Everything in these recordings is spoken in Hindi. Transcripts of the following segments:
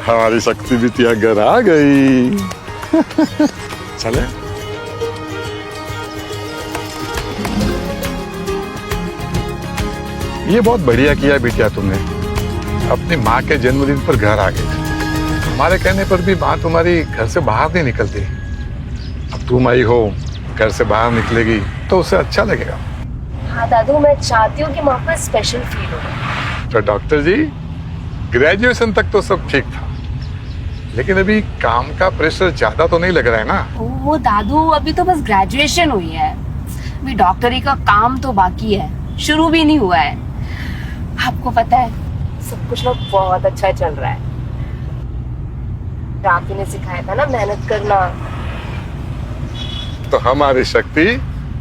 हमारी शक्ति बिटिया घर आ गई। चले। ये बहुत बढ़िया किया बिटिया तुमने, अपनी माँ के जन्मदिन पर घर आ गई। हमारे कहने पर भी माँ तुम्हारी घर से बाहर नहीं निकलती। अब तुम आई हो, घर से बाहर निकलेगी तो उसे अच्छा लगेगा। हाँ दादू, मैं चाहती हूँ कि माँ को स्पेशल फील हो। तो डॉक्टर जी, ग्रेजुएशन तक तो सब ठीक था, लेकिन अभी काम का प्रेशर ज्यादा तो नहीं लग रहा है ना? वो दादू, अभी तो बस ग्रेजुएशन हुई है, अभी डॉक्टरी का काम तो बाकी है, शुरू भी नहीं हुआ है। आपको पता है, सब कुछ ना बहुत अच्छा चल रहा है। राखी ने सिखाया था ना मेहनत करना। तो हमारी शक्ति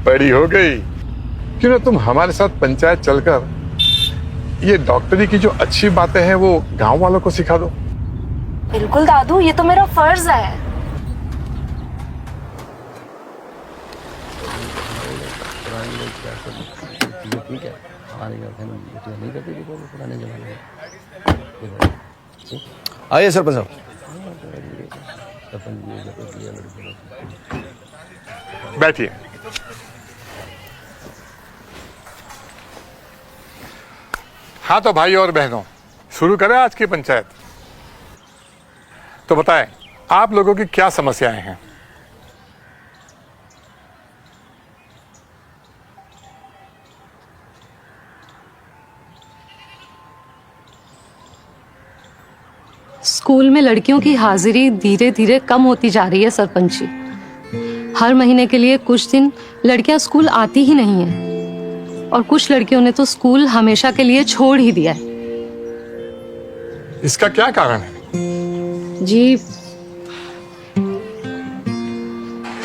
बड़ी हो गई। क्यों ना तुम हमारे साथ पंचायत चलकर ये डॉक्टरी की जो अच्छी बातें हैं वो गांव वालों को सिखा दो। बिल्कुल दादू, ये तो मेरा फर्ज है। ठीक है, हमारे घर में बेटियां नहीं करती थी पुराने जमाने में। आइए सरपंच साहब। बैठिए। हाँ तो भाई और बहनों, शुरू करें आज की पंचायत। तो बताएं, आप लोगों की क्या समस्याएं हैं? स्कूल में लड़कियों की हाजिरी धीरे धीरे कम होती जा रही है सरपंच जी। हर महीने के लिए कुछ दिन लड़कियां स्कूल आती ही नहीं है, और कुछ लड़कियों ने तो स्कूल हमेशा के लिए छोड़ ही दिया है। इसका क्या कारण है? जी,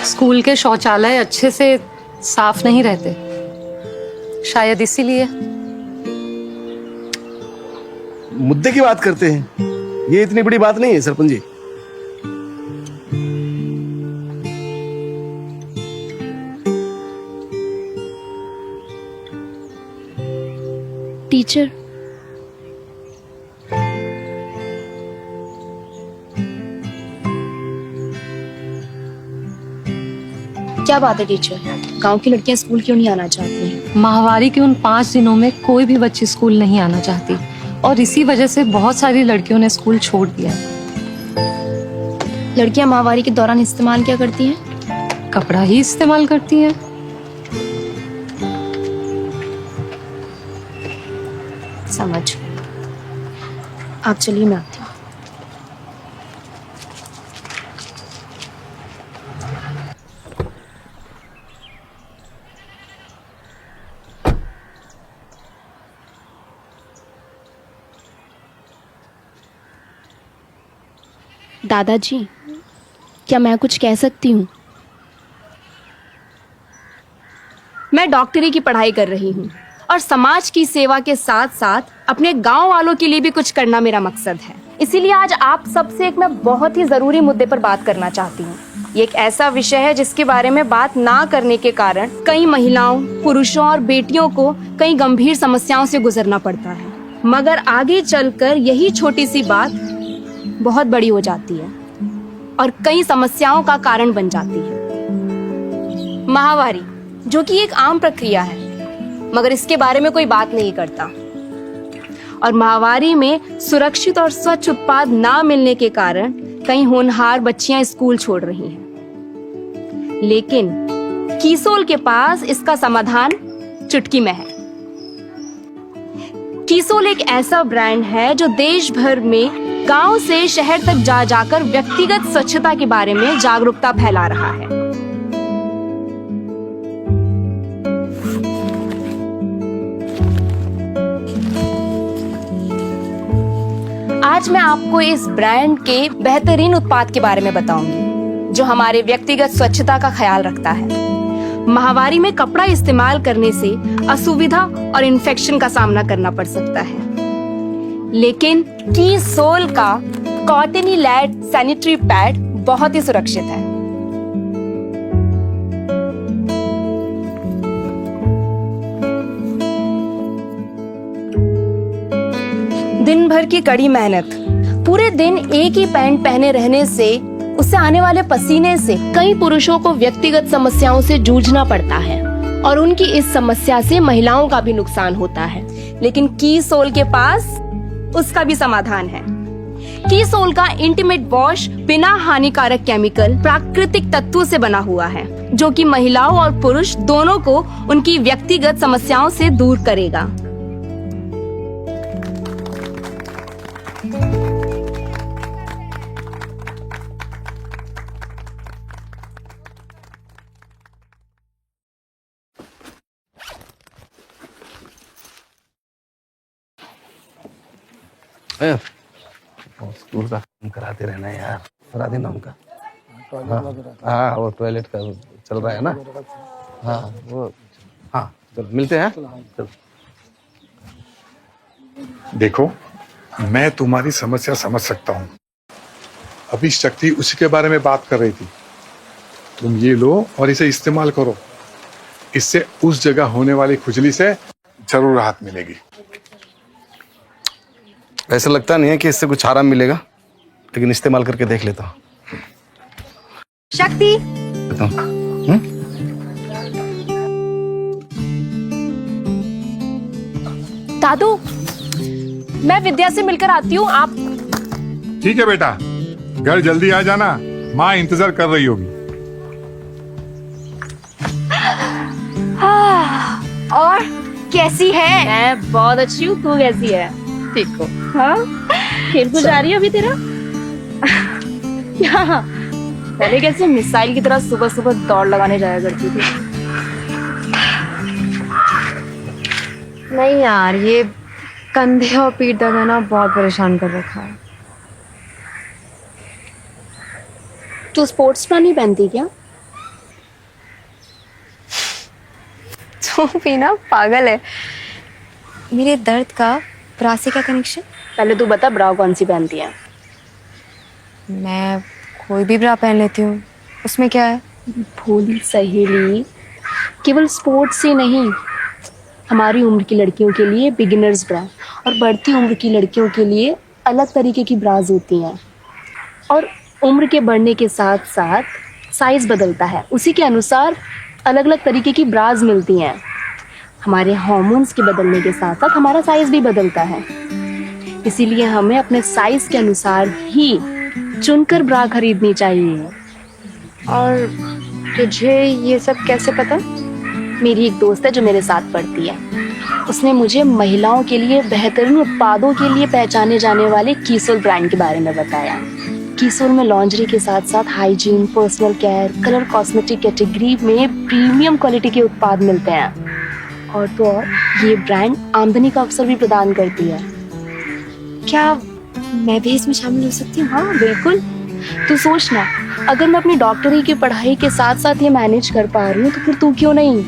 स्कूल के शौचालय अच्छे से साफ नहीं रहते, शायद इसीलिए। मुद्दे की बात करते हैं, ये इतनी बड़ी बात नहीं है सरपंच जी। टीचर, क्या बात है टीचर? गांव की लड़कियां स्कूल क्यों नहीं आना चाहती हैं? माहवारी के उन 5 दिनों में कोई भी बच्ची स्कूल नहीं आना चाहती, और इसी वजह से बहुत सारी लड़कियों ने स्कूल छोड़ दिया। लड़कियां माहवारी के दौरान इस्तेमाल क्या करती हैं? कपड़ा ही इस्तेमाल करती हैं। समझ। आप चलिए, मैं आती हूँ। दादाजी, क्या मैं कुछ कह सकती हूँ? मैं डॉक्टरी की पढ़ाई कर रही हूँ और समाज की सेवा के साथ साथ अपने गांव वालों के लिए भी कुछ करना मेरा मकसद है। इसीलिए आज आप सबसे एक मैं बहुत ही जरूरी मुद्दे पर बात करना चाहती हूँ। ये एक ऐसा विषय है जिसके बारे में बात ना करने के कारण कई महिलाओं, पुरुषों और बेटियों को कई गंभीर समस्याओं से गुजरना पड़ता है, मगर आगे चलकर यही छोटी सी बात बहुत बड़ी हो जाती है और कई समस्याओं का कारण बन जाती है। माहवारी, जो कि एक आम प्रक्रिया है, मगर इसके बारे में कोई बात नहीं करता, और माहवारी में सुरक्षित और स्वच्छ उत्पाद ना मिलने के कारण कई होनहार बच्चियां स्कूल छोड़ रही हैं। लेकिन कीसोल के पास इसका समाधान चुटकी में है। कीसोल एक ऐसा ब्रांड है जो देश भर में गांव से शहर तक जा जाकर व्यक्तिगत स्वच्छता के बारे में जागरूकता फैला रहा है। आज मैं आपको इस ब्रांड के बेहतरीन उत्पाद के बारे में बताऊंगी, जो हमारे व्यक्तिगत स्वच्छता का ख्याल रखता है। माहवारी में कपड़ा इस्तेमाल करने से असुविधा और इन्फेक्शन का सामना करना पड़ सकता है, लेकिन कीसोल का कॉटनी लैड सैनिटरी पैड बहुत ही सुरक्षित है। दिन भर की कड़ी मेहनत, पूरे दिन एक ही पैंट पहने रहने से उससे आने वाले पसीने से कई पुरुषों को व्यक्तिगत समस्याओं से जूझना पड़ता है और उनकी इस समस्या से महिलाओं का भी नुकसान होता है। लेकिन कीसोल के पास उसका भी समाधान है। कीसोल का इंटीमेट वॉश बिना हानिकारक केमिकल प्राकृतिक तत्वों से बना हुआ है, जो कि महिलाओं और पुरुष दोनों को उनकी व्यक्तिगत समस्याओं से दूर करेगा। स्कूल का काम कराते रहना यार, करा देना उनका। हाँ वो टॉयलेट का चल रहा है ना। हाँ वो, हाँ चलो मिलते हैं। चलो देखो, मैं तुम्हारी समस्या समझ सकता हूँ। अभी शक्ति उसी के बारे में बात कर रही थी। तुम ये लो और इसे इस्तेमाल करो, इससे उस जगह होने वाली खुजली से जरूर राहत मिलेगी। ऐसा लगता नहीं है कि इससे कुछ आराम मिलेगा, लेकिन इस्तेमाल करके देख लेता हूँ। शक्ति, दादू, मैं विद्या से मिलकर आती हूँ। आप ठीक है बेटा, घर जल्दी आ जाना, माँ इंतजार कर रही होगी। और कैसी है? मैं बहुत अच्छी हूँ, तू कैसी है? ठीक हो? हाँ, खेल कूद जा रही है अभी तेरा? क्या पहले कैसे मिसाइल की तरह सुबह सुबह दौड़ लगाने जाया करती थी? नहीं यार, ये कंधे और पीठ दर्द है ना, बहुत परेशान कर रखा है। तू स्पोर्ट्स ब्रा नहीं पहनती क्या? तो भी ना पागल है। मेरे दर्द का ब्रा से क्या कनेक्शन? पहले तू बता, ब्रा कौन सी पहनती है? मैं कोई भी ब्रा पहन लेती हूँ, उसमें क्या है? भोली सहेली, केवल स्पोर्ट्स ही नहीं, हमारी उम्र की लड़कियों के लिए बिगिनर्स ब्रा और बढ़ती उम्र की लड़कियों के लिए अलग तरीके की ब्राज होती हैं। और उम्र के बढ़ने के साथ साथ साइज बदलता है, उसी के अनुसार अलग अलग तरीके की ब्राज मिलती हैं। हमारे हार्मोन्स के बदलने के साथ साथ हमारा साइज भी बदलता है, इसीलिए हमें अपने साइज के अनुसार ही चुनकर ब्रा खरीदनी चाहिए। और तुझे ये सब कैसे पता? मेरी एक दोस्त है जो मेरे साथ पढ़ती है, उसने मुझे महिलाओं के लिए बेहतरीन उत्पादों के लिए पहचाने जाने वाले कीसोल ब्रांड के बारे में बताया। कीसोल में लॉन्जरी के साथ साथ hygiene, personal care, colour cosmetic category में प्रीमियम क्वालिटी के उत्पाद मिलते हैं। और तो और ये ब्रांड आमदनी का अवसर भी प्रदान करती है। क्या मैं भी इसमें शामिल हो सकती हूँ? हाँ बिल्कुल। तू सोच ना, अगर मैं अपनी डॉक्टरी की पढ़ाई के साथ साथ ये मैनेज कर पा रही हूँ तो फिर तू क्यों नहीं?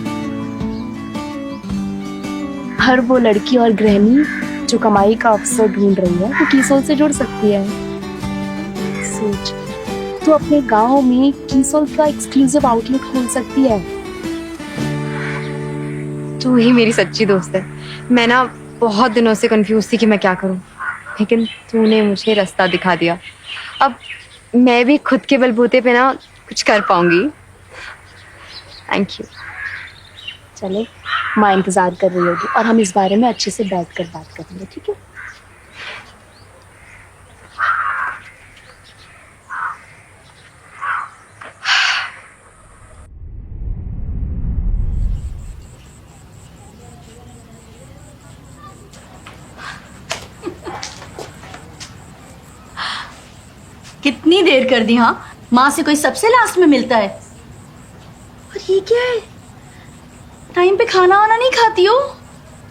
हर वो लड़की और गृहिणी जो कमाई का अवसर ढूंढ रही है वो कीसोल से जुड़ सकती है। सोच, तू अपने गांव में कीसोल का एक्सक्लूसिव आउटलेट खोल सकती है। तू ही मेरी सच्ची दोस्त है। मैं ना बहुत दिनों से कंफ्यूज थी कि मैं क्या करूं, लेकिन तूने मुझे रास्ता दिखा दिया। अब मैं भी खुद के बलबूते पे ना कुछ कर पाऊंगी। Thank you. चले, माँ इंतजार कर रही होगी और हम इस बारे में अच्छे से बैठकर बात करेंगे, ठीक है? कितनी देर कर दी। हाँ, माँ से कोई सबसे लास्ट में मिलता है। और ये क्या है, टाइम पे खाना वाना नहीं खाती हो?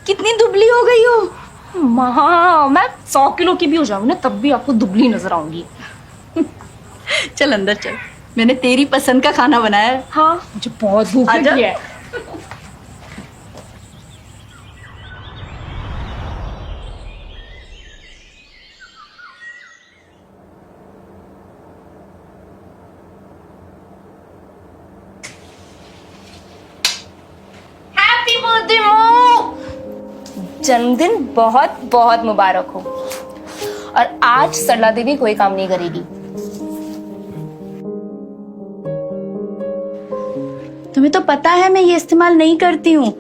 कितनी दुबली हो गई हो। माँ, मैं 100 किलो की भी हो जाऊँ ना तब भी आपको दुबली नजर आऊंगी। चल अंदर चल, मैंने तेरी पसंद का खाना बनाया है। हाँ, मुझे बहुत भूख आजा। लगी है। हैप्पी बर्थडे मो, जन्मदिन बहुत बहुत मुबारक हो। और आज सरला देवी कोई काम नहीं करेगी। तुम्हें तो पता है मैं ये इस्तेमाल नहीं करती हूँ,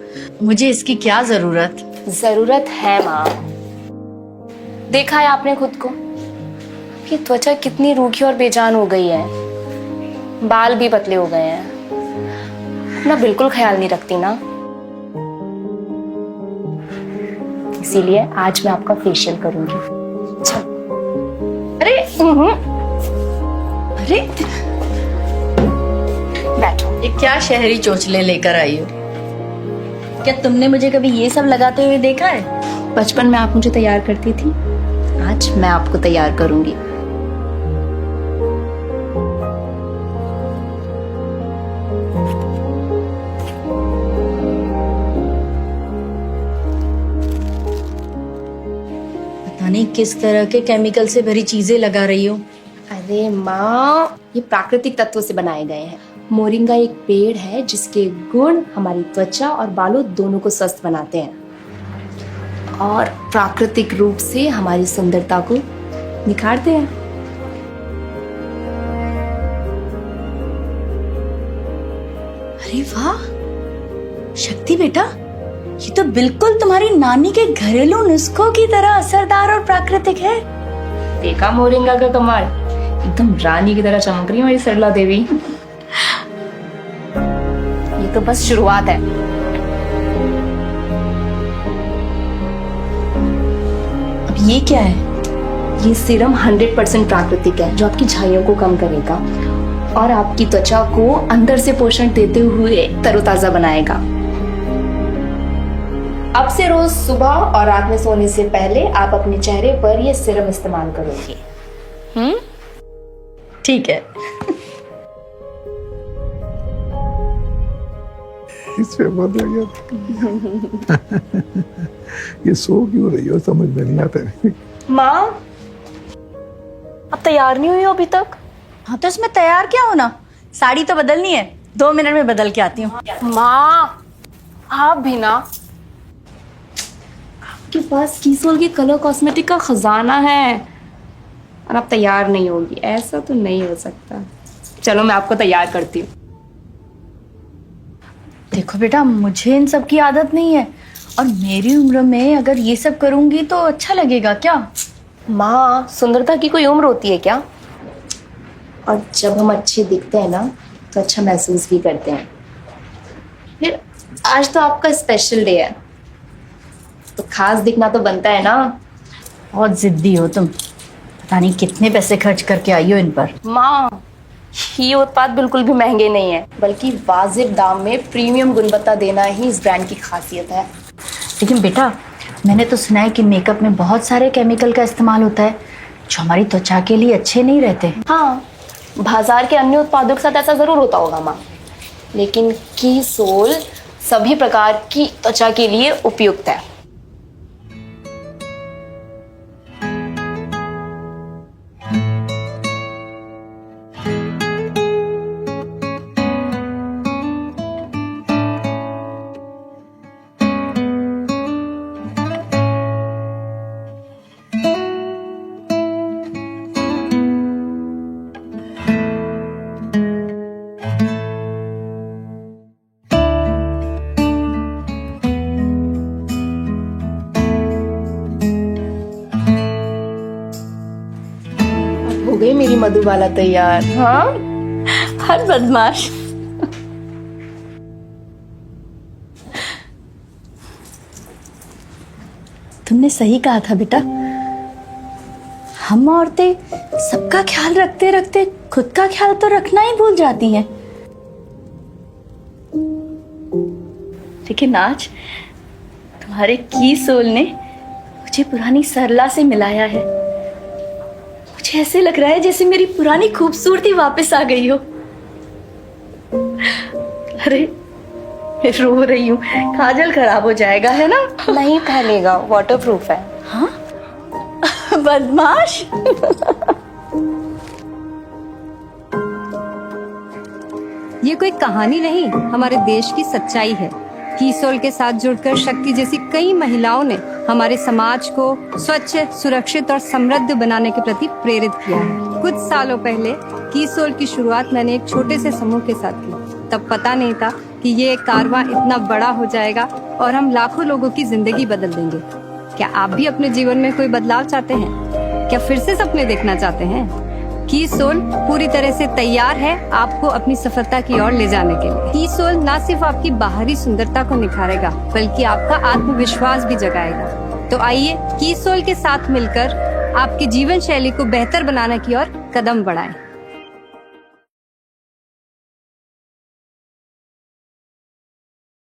मुझे इसकी क्या जरूरत। जरूरत है माँ। देखा है आपने खुद को कि त्वचा कितनी रूखी और बेजान हो गई है, बाल भी पतले हो गए हैं, अपना बिल्कुल ख्याल नहीं रखती ना। इसीलिए आज मैं आपका फेशियल करूंगी। अरे अरे बैठो। ये क्या शहरी चोचले लेकर आई हो? क्या तुमने मुझे कभी ये सब लगाते हुए देखा है? बचपन में आप मुझे तैयार करती थी, आज मैं आपको तैयार करूंगी। पता नहीं किस तरह के केमिकल से भरी चीजें लगा रही हो। अरे माँ, ये प्राकृतिक तत्वों से बनाए गए हैं। मोरिंगा एक पेड़ है जिसके गुण हमारी त्वचा और बालों दोनों को स्वस्थ बनाते हैं और प्राकृतिक रूप से हमारी सुंदरता को निखारते हैं। अरे वाह शक्ति बेटा, ये तो बिल्कुल तुम्हारी नानी के घरेलू नुस्खों की तरह असरदार और प्राकृतिक है। देखा मोरिंगा का कमाल, एकदम रानी की तरह चमक रही है हमारी सरला देवी। ये तो बस शुरुआत है। अब ये क्या है? ये सीरम 100% प्राकृतिक है जो आपकी झाइयों को कम करेगा और आपकी त्वचा को अंदर से पोषण देते हुए तरोताजा बनाएगा। अब से रोज सुबह और रात में सोने से पहले आप अपने चेहरे पर ये सीरम इस्तेमाल करोगे। ठीक है। इससे बहुत लगा ये सो क्यों रही हो, समझ में नहीं आता है। माँ, अब तैयार नहीं हुई हो अभी तक? हाँ तो इसमें तैयार क्या होना, साड़ी तो बदलनी है, 2 मिनट में बदल के आती हूँ। माँ, आप भी ना, आपके पास कीसोल के कलर कॉस्मेटिक का खजाना है और आप तैयार नहीं होगी, ऐसा तो नहीं हो सकता। चलो मैं आपको तैयार करती हूँ। देखो बेटा, मुझे इन सब की आदत नहीं है और मेरी उम्र में अगर ये सब करूंगी तो अच्छा लगेगा क्या? माँ, सुंदरता की कोई उम्र होती है क्या? और जब हम अच्छे दिखते हैं ना तो अच्छा महसूस भी करते हैं। फिर आज तो आपका स्पेशल डे है तो खास दिखना तो बनता है ना। बहुत जिद्दी हो तुम, पता नहीं कितने पैसे खर्च करके आई हो इन पर। माँ, ये उत्पाद बिल्कुल भी महंगे नहीं है, बल्कि वाजिब दाम में प्रीमियम गुणवत्ता देना ही इस ब्रांड की खासियत है। लेकिन बेटा, मैंने तो सुना है कि मेकअप में बहुत सारे केमिकल का इस्तेमाल होता है जो हमारी त्वचा के लिए अच्छे नहीं रहते। हाँ, बाजार के अन्य उत्पादों के साथ ऐसा जरूर होता होगा माँ, लेकिन कीसोल सभी प्रकार की त्वचा के लिए उपयुक्त है। हो गई मेरी मधुबाला तैयार। हाँ, हर बदमाश। तुमने सही कहा था बेटा, हम औरतें सबका ख्याल रखते रखते खुद का ख्याल तो रखना ही भूल जाती हैं। लेकिन आज तुम्हारे कीसोल ने मुझे पुरानी सरला से मिलाया है। मुझे ऐसे लग रहा है जैसे मेरी पुरानी खूबसूरती वापस आ गई हो। अरे मैं रो रही हूँ, काजल खराब हो जाएगा है ना? नहीं फैलेगा, वाटरप्रूफ है। हाँ बदमाश। ये कोई कहानी नहीं, हमारे देश की सच्चाई है। कीसोल के साथ जुड़कर शक्ति जैसी कई महिलाओं ने हमारे समाज को स्वच्छ, सुरक्षित और समृद्ध बनाने के प्रति प्रेरित किया है। कुछ सालों पहले कीसोल की शुरुआत मैंने एक छोटे से समूह के साथ की। तब पता नहीं था कि ये कारवां इतना बड़ा हो जाएगा और हम लाखों लोगों की जिंदगी बदल देंगे। क्या आप भी अपने जीवन में कोई बदलाव चाहते हैं? क्या फिर से सपने देखना चाहते हैं? कीसोल पूरी तरह से तैयार है आपको अपनी सफलता की ओर ले जाने के लिए। कीसोल न सिर्फ आपकी बाहरी सुंदरता को निखारेगा बल्कि आपका आत्मविश्वास भी जगाएगा। तो आइए कीसोल के साथ मिलकर आपकी जीवन शैली को बेहतर बनाने की ओर कदम बढ़ाएं।